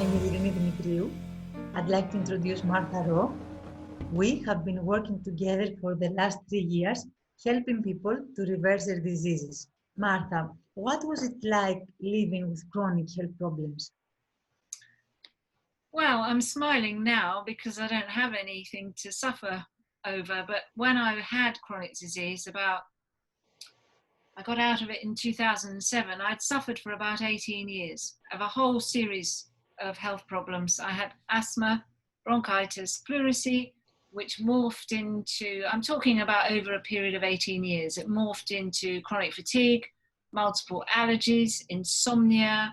name is I'd like to introduce Martha Ro. We have been working together for the last 3 years, helping people to reverse their diseases. Martha, what was it like living with chronic health problems? Well, I'm smiling now because I don't have anything to suffer over. But when I had chronic disease, I got out of it in 2007. I'd suffered for about 18 years of a whole series of health problems. I had asthma, bronchitis, pleurisy, which morphed into, I'm talking about over a period of 18 years, it morphed into chronic fatigue, multiple allergies, insomnia.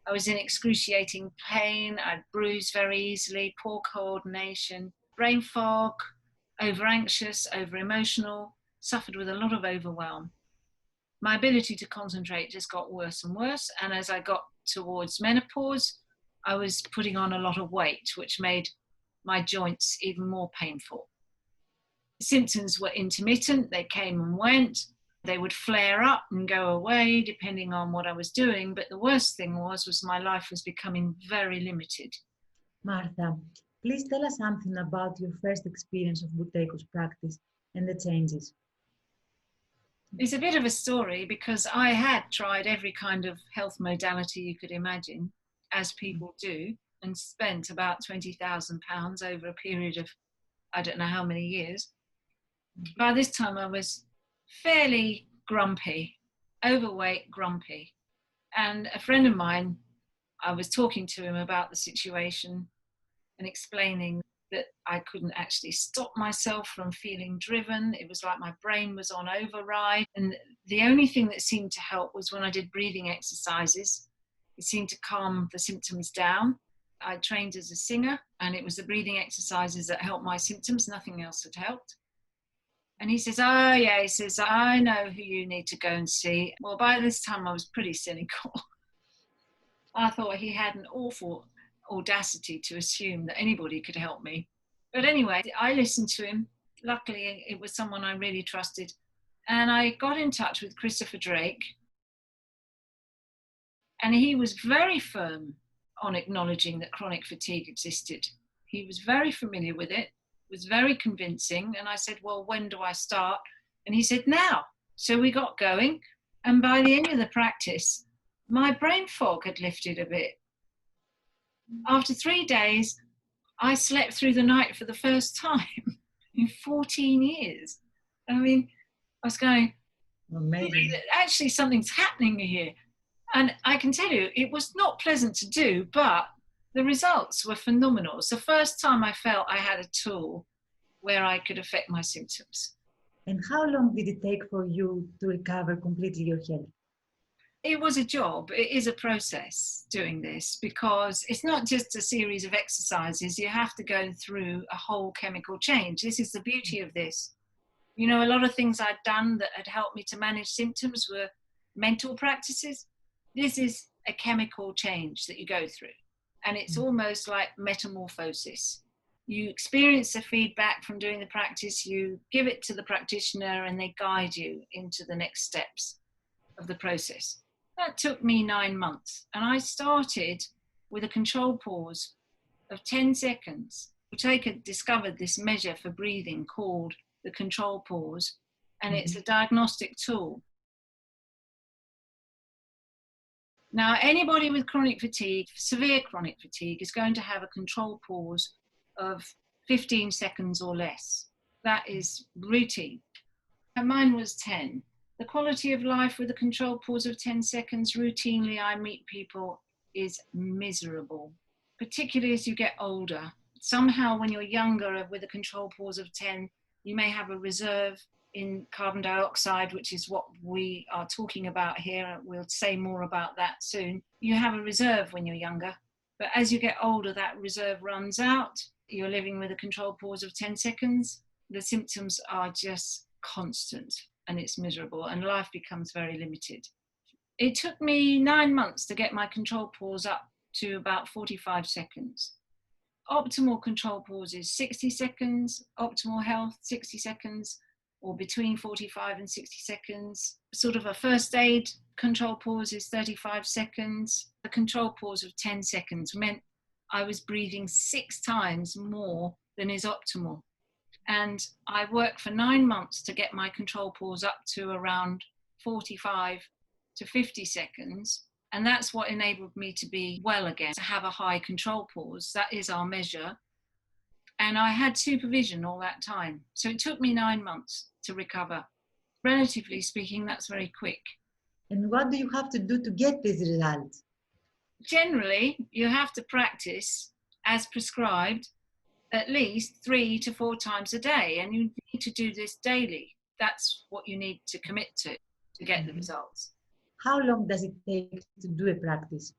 I was in excruciating pain. I'd bruise very easily, poor coordination, brain fog, over anxious, over emotional, suffered with a lot of overwhelm. My ability to concentrate just got worse and worse. And as I got towards menopause, I was putting on a lot of weight, which made my joints even more painful. The symptoms were intermittent. They came and went. They would flare up and go away depending on what I was doing. But the worst thing was my life was becoming very limited. Martha, please tell us something about your first experience of Buteyko's practice and the changes. It's a bit of a story because I had tried every kind of health modality you could imagine, as people do, and spent about £20,000 over a period of I don't know how many years. By this time I was fairly grumpy, overweight, grumpy. And a friend of mine, I was talking to him about the situation and explaining that I couldn't actually stop myself from feeling driven. It was like my brain was on override. And the only thing that seemed to help was when I did breathing exercises. It seemed to calm the symptoms down. I trained as a singer, and it was the breathing exercises that helped my symptoms. Nothing else had helped. And he says, oh yeah, he says, I know who you need to go and see. Well, by this time I was pretty cynical. I thought he had an awful audacity to assume that anybody could help me. But anyway, I listened to him. Luckily, it was someone I really trusted. And I got in touch with Christopher Drake. And he was very firm on acknowledging that chronic fatigue existed. He was very familiar with it, was very convincing. And I said, well, when do I start? And he said, now. So we got going. And by the end of the practice, my brain fog had lifted a bit. After 3 days, I slept through the night for the first time in 14 years. I mean, I was going, amazing. Actually, something's happening here. And I can tell you, it was not pleasant to do, but the results were phenomenal. It's the first time I felt I had a tool where I could affect my symptoms. And how long did it take for you to recover completely your health? It was a job. It is a process doing this because it's not just a series of exercises. You have to go through a whole chemical change. This is the beauty of this. You know, a lot of things I'd done that had helped me to manage symptoms were mental practices. This is a chemical change that you go through. And it's almost like metamorphosis. You experience the feedback from doing the practice, you give it to the practitioner, and they guide you into the next steps of the process. That took me 9 months. And I started with a control pause of 10 seconds. Buteyko had discovered this measure for breathing called the control pause, and it's a diagnostic tool. Now, anybody with chronic fatigue, severe chronic fatigue, is going to have a control pause of 15 seconds or less. That is routine. And mine was 10. The quality of life with a control pause of 10 seconds, routinely I meet people, is miserable, particularly as you get older. Somehow when you're younger with a control pause of 10, you may have a reserve in carbon dioxide, which is what we are talking about here. We'll say more about that soon. You have a reserve when you're younger, but as you get older, that reserve runs out. You're living with a control pause of 10 seconds. The symptoms are just constant and it's miserable and life becomes very limited. It took me 9 months to get my control pause up to about 45 seconds. Optimal control pause is 60 seconds, optimal health 60 seconds, or between 45 and 60 seconds. Sort of a first aid control pause is 35 seconds. The control pause of 10 seconds meant I was breathing 6 times more than is optimal. And I worked for 9 months to get my control pause up to around 45 to 50 seconds. And that's what enabled me to be well again, to have a high control pause. That is our measure. And I had supervision all that time. So it took me 9 months to recover. Relatively speaking, that's very quick. And what do you have to do to get these results? Generally, you have to practice as prescribed at least 3 to 4 times a day. And you need to do this daily. That's what you need to commit to get the results. How long does it take to do a practice?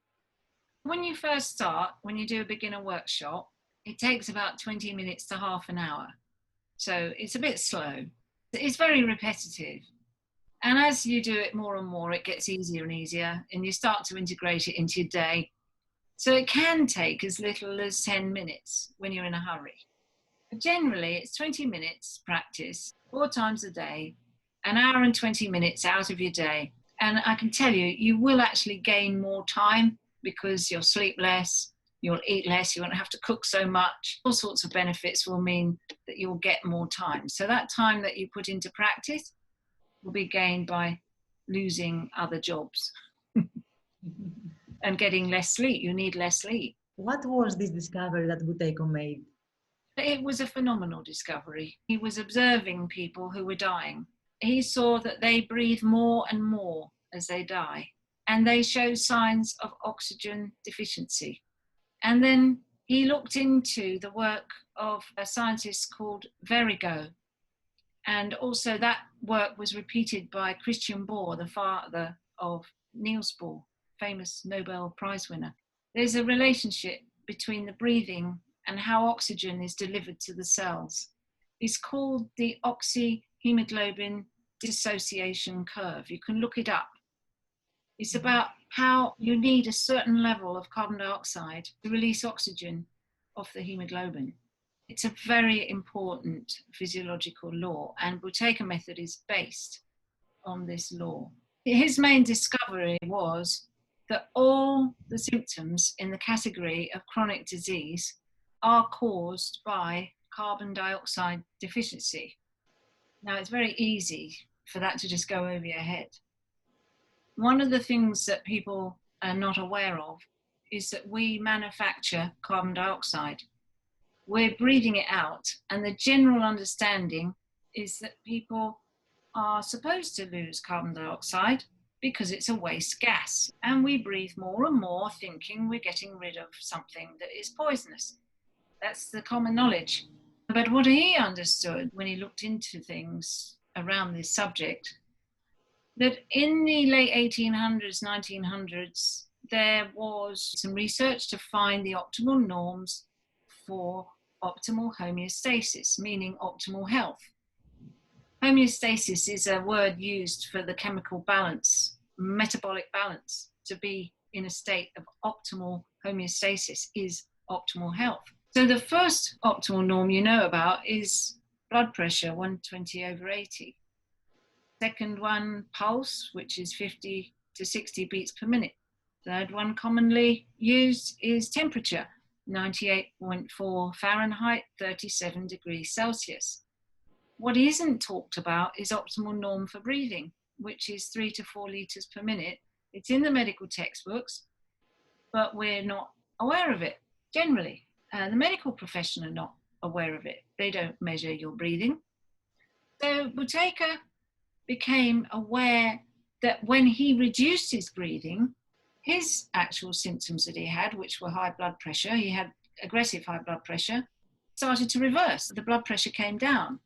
When you first start, when you do a beginner workshop, it takes about 20 minutes to half an hour. So it's a bit slow. It's very repetitive. And as you do it more and more, it gets easier and easier, and you start to integrate it into your day. So it can take as little as 10 minutes when you're in a hurry. But generally, it's 20 minutes practice, 4 times a day, an hour and 20 minutes out of your day. And I can tell you, you will actually gain more time because you'll sleep less, you'll eat less, you won't have to cook so much. All sorts of benefits will mean that you'll get more time. So that time that you put into practice will be gained by losing other jobs and getting less sleep. You need less sleep. What was this discovery that Buteyko made? It was a phenomenal discovery. He was observing people who were dying. He saw that they breathe more and more as they die, and they show signs of oxygen deficiency. And then he looked into the work of a scientist called Verigo. And also that work was repeated by Christian Bohr, the father of Niels Bohr, famous Nobel Prize winner. There's a relationship between the breathing and how oxygen is delivered to the cells. It's called the oxyhemoglobin dissociation curve. You can look it up. It's about how you need a certain level of carbon dioxide to release oxygen off the hemoglobin. It's a very important physiological law, and Buteyko Method is based on this law. His main discovery was that all the symptoms in the category of chronic disease are caused by carbon dioxide deficiency. Now, it's very easy for that to just go over your head. One of the things that people are not aware of is that we manufacture carbon dioxide. We're breathing it out, and the general understanding is that people are supposed to lose carbon dioxide because it's a waste gas, and we breathe more and more thinking we're getting rid of something that is poisonous. That's the common knowledge. But what he understood when he looked into things around this subject, that in the late 1800s, 1900s, there was some research to find the optimal norms for optimal homeostasis, meaning optimal health. Homeostasis is a word used for the chemical balance, metabolic balance. To be in a state of optimal homeostasis is optimal health. So the first optimal norm you know about is blood pressure, 120/80. Second one, pulse, which is 50 to 60 beats per minute. Third one commonly used is temperature, 98.4 Fahrenheit, 37 degrees Celsius. What isn't talked about is optimal norm for breathing, which is 3 to 4 liters per minute. It's in the medical textbooks, but we're not aware of it generally. The medical profession are not aware of it. They don't measure your breathing. So Buteyko became aware that when he reduced his breathing, his actual symptoms that he had, which were high blood pressure, he had aggressive high blood pressure, started to reverse. The blood pressure came down.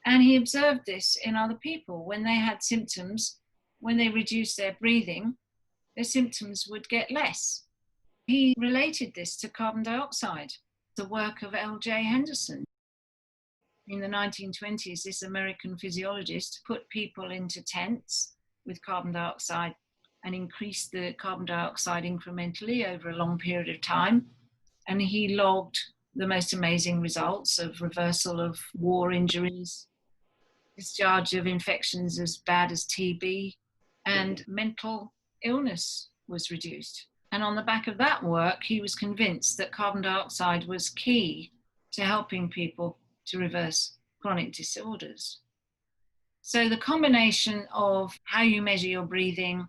And he observed this in other people. When they had symptoms, when they reduced their breathing, their symptoms would get less. He related this to carbon dioxide, the work of L.J. Henderson. In the 1920s, this American physiologist put people into tents with carbon dioxide and increased the carbon dioxide incrementally over a long period of time. And he logged the most amazing results of reversal of war injuries, discharge of infections as bad as TB, and mental illness was reduced. And on the back of that work, he was convinced that carbon dioxide was key to helping people to reverse chronic disorders. So the combination of how you measure your breathing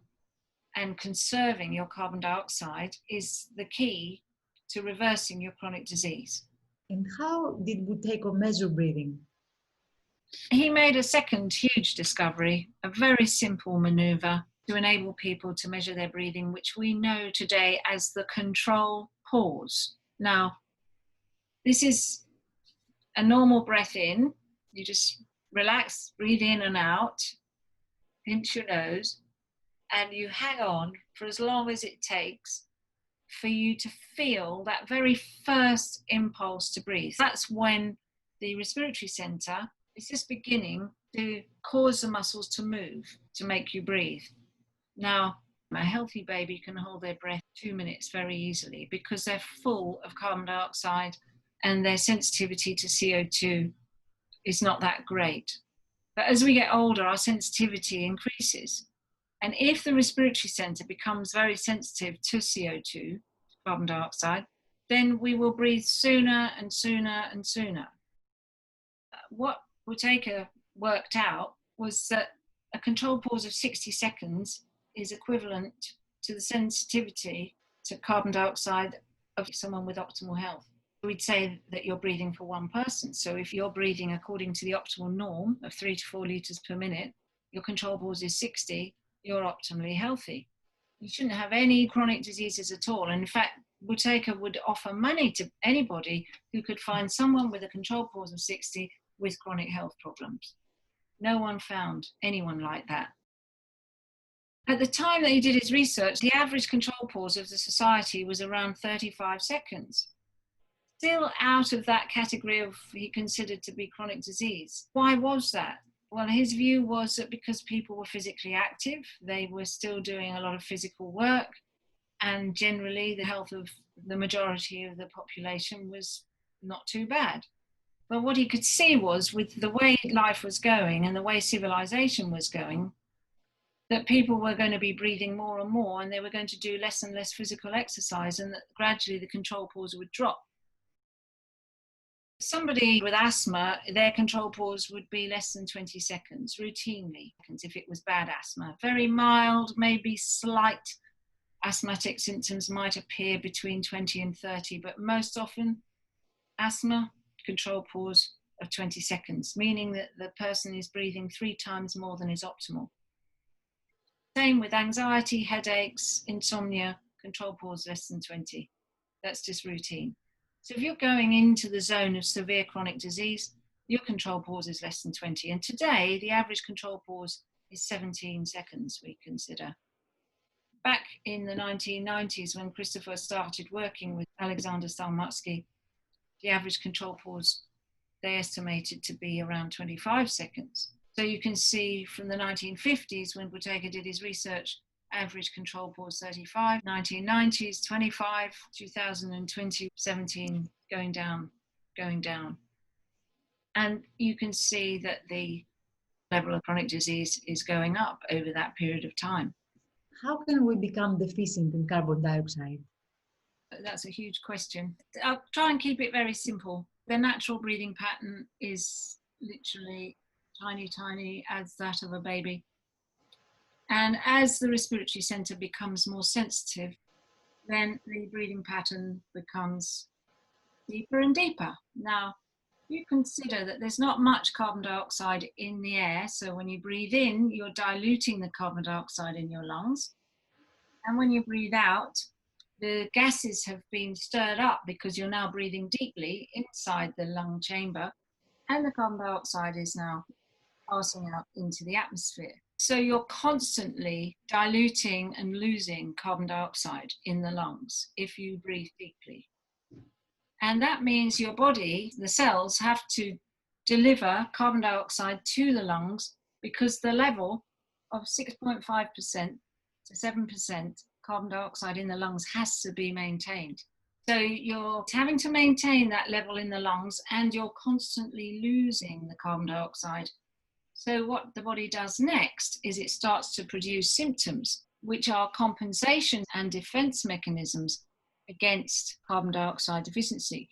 and conserving your carbon dioxide is the key to reversing your chronic disease. And how did Buteyko measure breathing? He made a second huge discovery, a very simple maneuver to enable people to measure their breathing, which we know today as the control pause. Now, this is a normal breath in. You just relax, breathe in and out, pinch your nose, and you hang on for as long as it takes for you to feel that very first impulse to breathe. That's when the respiratory center is just beginning to cause the muscles to move, to make you breathe. Now, a healthy baby can hold their breath 2 minutes very easily because they're full of carbon dioxide and their sensitivity to CO2 is not that great. But as we get older, our sensitivity increases. And if the respiratory center becomes very sensitive to CO2, carbon dioxide, then we will breathe sooner and sooner and sooner. What Buteyko worked out was that a control pause of 60 seconds is equivalent to the sensitivity to carbon dioxide of someone with optimal health. We'd say that you're breathing for one person. So if you're breathing according to the optimal norm of 3 to 4 liters per minute, your control pause is 60, you're optimally healthy. You shouldn't have any chronic diseases at all. And in fact, Buteyko would offer money to anybody who could find someone with a control pause of 60 with chronic health problems. No one found anyone like that. At the time that he did his research, the average control pause of the society was around 35 seconds. Still out of that category of he considered to be chronic disease. Why was that? Well, his view was that because people were physically active, they were still doing a lot of physical work, and generally the health of the majority of the population was not too bad. But what he could see was, with the way life was going and the way civilization was going, that people were going to be breathing more and more, and they were going to do less and less physical exercise, and that gradually the control pause would drop. Somebody with asthma, their control pause would be less than 20 seconds, routinely, if it was bad asthma. Very mild, maybe slight asthmatic symptoms might appear between 20 and 30, but most often asthma, control pause of 20 seconds, meaning that the person is breathing 3 times more than is optimal. Same with anxiety, headaches, insomnia, control pause less than 20. That's just routine. So if you're going into the zone of severe chronic disease, your control pause is less than 20. And today, the average control pause is 17 seconds, we consider. Back in the 1990s, when Christopher started working with Alexander Stalmatsky, the average control pause, they estimated to be around 25 seconds. So you can see from the 1950s, when Buteyko did his research, average control pause 35, 1990s 25, 2020 17, going down. And you can see that the level of chronic disease is going up over that period of time. How can we become deficient in carbon dioxide? That's a huge question. I'll try and keep it very simple. The natural breathing pattern is literally tiny as that of a baby. And as the respiratory center becomes more sensitive, then the breathing pattern becomes deeper and deeper. Now, you consider that there's not much carbon dioxide in the air. So when you breathe in, you're diluting the carbon dioxide in your lungs. And when you breathe out, the gases have been stirred up because you're now breathing deeply inside the lung chamber, and the carbon dioxide is now passing out into the atmosphere. So you're constantly diluting and losing carbon dioxide in the lungs if you breathe deeply. And that means your body, the cells, have to deliver carbon dioxide to the lungs because the level of 6.5% to 7% carbon dioxide in the lungs has to be maintained. So you're having to maintain that level in the lungs, and you're constantly losing the carbon dioxide. So what the body does next is it starts to produce symptoms. which are compensation and defense mechanisms against carbon dioxide deficiency.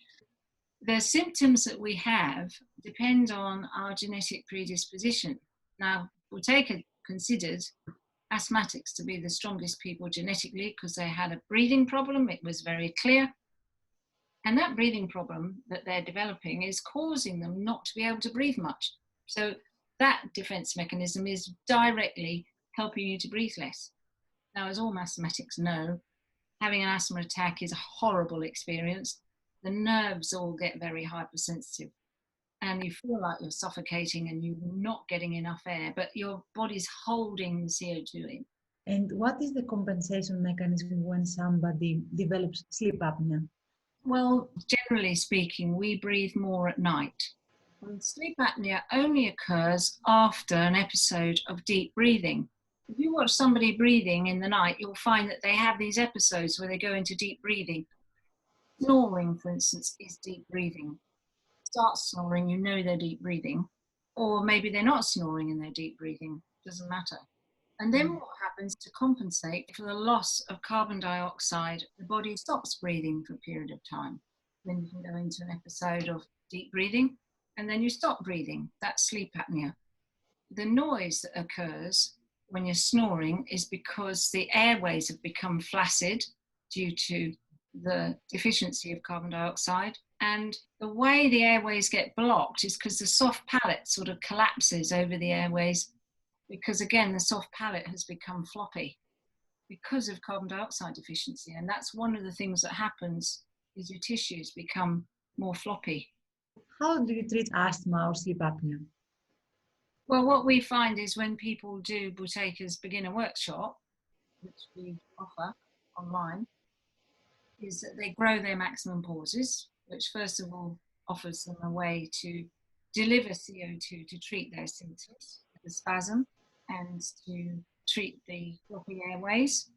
The symptoms that we have depend on our genetic predisposition. Now, Buteyko considered asthmatics to be the strongest people genetically because they had a breathing problem. It was very clear. And that breathing problem that they're developing is causing them not to be able to breathe much. So that defense mechanism is directly helping you to breathe less. Now, as all asthmatics know, having an asthma attack is a horrible experience. The nerves all get very hypersensitive and you feel like you're suffocating and you're not getting enough air, but your body's holding the CO2 in. And what is the compensation mechanism when somebody develops sleep apnea? Well, generally speaking, we breathe more at night. And sleep apnea only occurs after an episode of deep breathing. If you watch somebody breathing in the night, you'll find that they have these episodes where they go into deep breathing. Snoring, for instance, is deep breathing. Start snoring, you know they're deep breathing. Or maybe they're not snoring and they're deep breathing. Doesn't matter. And then what happens to compensate for the loss of carbon dioxide? The body stops breathing for a period of time. Then you can go into an episode of deep breathing and then you stop breathing. That's sleep apnea. The noise that occurs when you're snoring is because the airways have become flaccid due to the deficiency of carbon dioxide. And the way the airways get blocked is because the soft palate sort of collapses over the airways, because again, the soft palate has become floppy because of carbon dioxide deficiency. And that's one of the things that happens is your tissues become more floppy. How do you treat asthma or sleep apnea? Well, what we find is when people do Buteyko's beginner workshop, which we offer online, is that they grow their maximum pauses, which first of all offers them a way to deliver CO2 to treat their symptoms, the spasm, and to treat the floppy airways.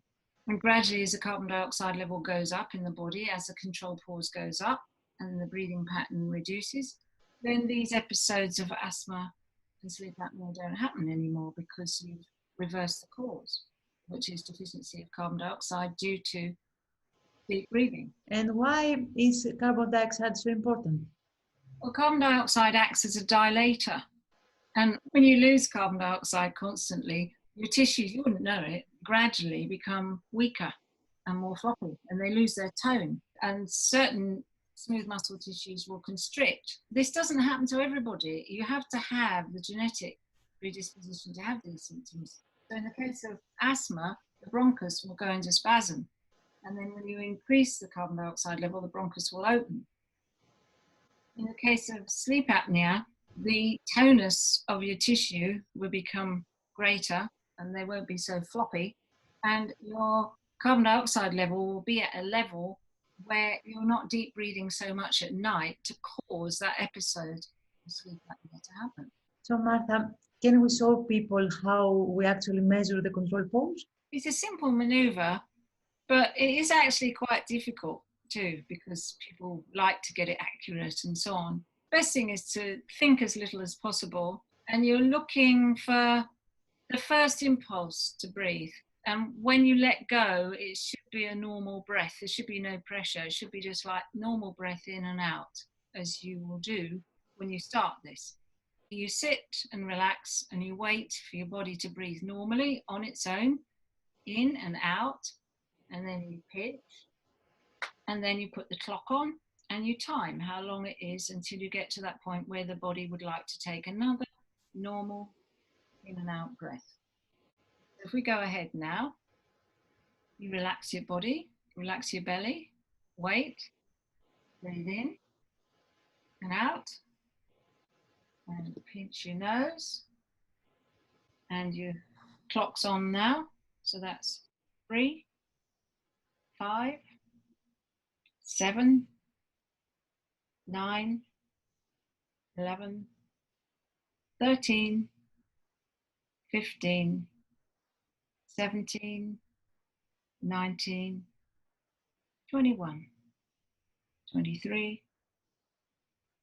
And gradually, as the carbon dioxide level goes up in the body, as the control pause goes up and the breathing pattern reduces, then these episodes of asthma and sleep apnea don't happen anymore because you've reversed the cause, which is deficiency of carbon dioxide due to deep breathing. And why is carbon dioxide so important? Well, carbon dioxide acts as a dilator. And when you lose carbon dioxide constantly, your tissues, you wouldn't know it, gradually become weaker and more floppy, and they lose their tone. And certain smooth muscle tissues will constrict. This doesn't happen to everybody. You have to have the genetic predisposition to have these symptoms. So in the case of asthma, the bronchus will go into spasm. And then when you increase the carbon dioxide level, the bronchus will open. In the case of sleep apnea, the tonus of your tissue will become greater and they won't be so floppy. And your carbon dioxide level will be at a level where you're not deep breathing so much at night to cause that episode of sleep apnea to happen. So Martha, can we show people how we actually measure the control pause? It's a simple maneuver, but it is actually quite difficult too, because people like to get it accurate and so on. Best thing is to think as little as possible, and you're looking for the first impulse to breathe. And when you let go, it should be a normal breath. There should be no pressure. It should be just like normal breath in and out, as you will do when you start this. You sit and relax and you wait for your body to breathe normally on its own, in and out, and then you pitch, and then you put the clock on and you time how long it is until you get to that point where the body would like to take another normal in and out breath. If we go ahead now, you relax your body, relax your belly, wait, breathe in and out, and pinch your nose, and your clock's on now, so that's 3, 5, 7, 9, 11, 13, 15, 17, 19, 21, 23,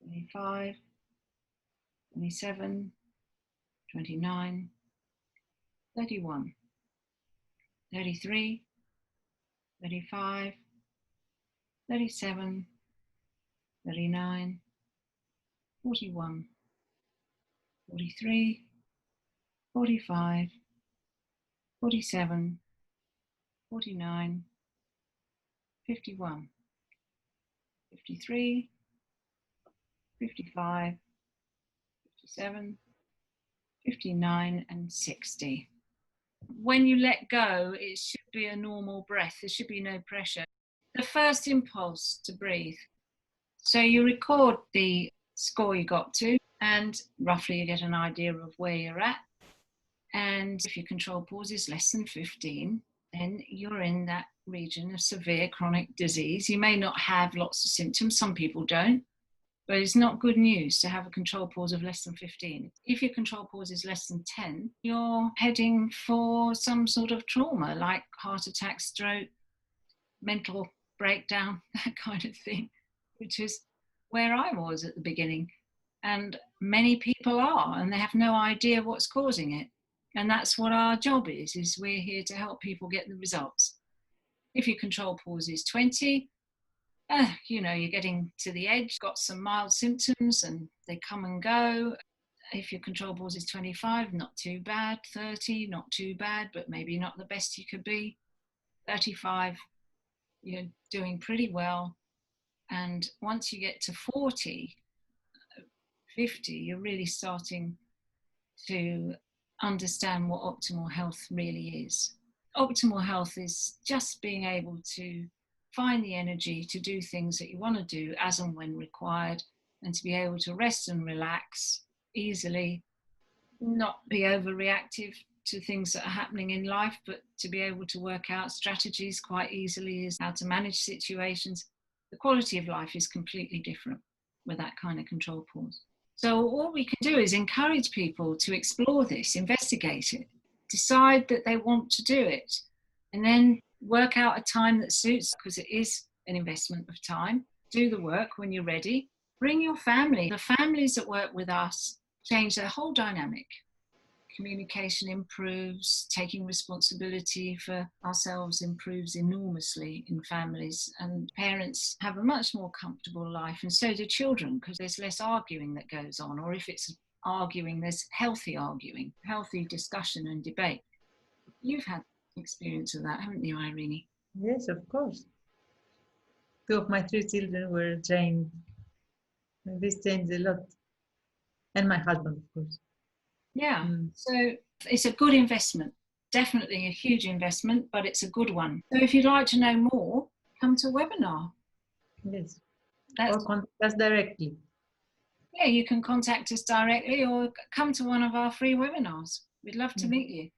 25, 27, 29, 31, 33, 35, 37, 39, 41, 43, 45, 47, 49, 51, 53, 55, 57, 59, and 60. When you let go, it should be a normal breath. There should be no pressure. The first impulse to breathe. So you record the score you got to, and roughly you get an idea of where you're at. And if your control pause is less than 15, then you're in that region of severe chronic disease. You may not have lots of symptoms, some people don't, but it's not good news to have a control pause of less than 15. If your control pause is less than 10, you're heading for some sort of trauma like heart attack, stroke, mental breakdown, that kind of thing, which is where I was at the beginning. And many people are, and they have no idea what's causing it. And that's what our job is we're here to help people get the results. If your control pause is 20, you're getting to the edge, got some mild symptoms and they come and go. If your control pause is 25, not too bad. 30, not too bad, but maybe not the best you could be. 35, you're doing pretty well. And once you get to 40, 50, you're really starting to understand what optimal health really is. Optimal health is just being able to find the energy to do things that you want to do as and when required, and to be able to rest and relax easily, not be overreactive to things that are happening in life, but to be able to work out strategies quite easily as how to manage situations. The quality of life is completely different with that kind of control pause. So all we can do is encourage people to explore this, investigate it, decide that they want to do it, and then work out a time that suits, because it is an investment of time. Do the work when you're ready. Bring your family. The families that work with us change their whole dynamic. Communication improves, taking responsibility for ourselves improves enormously in families, and parents have a much more comfortable life, and so do children, because there's less arguing that goes on, or if it's arguing, there's healthy arguing, healthy discussion and debate. You've had experience of that, haven't you, Irene? Yes, of course. 2 of my 3 children were trained. And this changed a lot. And my husband, of course. Yeah, so it's a good investment. Definitely a huge investment, but it's a good one. So if you'd like to know more, come to a webinar. Yes, or contact us directly. Yeah, you can contact us directly or come to one of our free webinars. We'd love to meet you.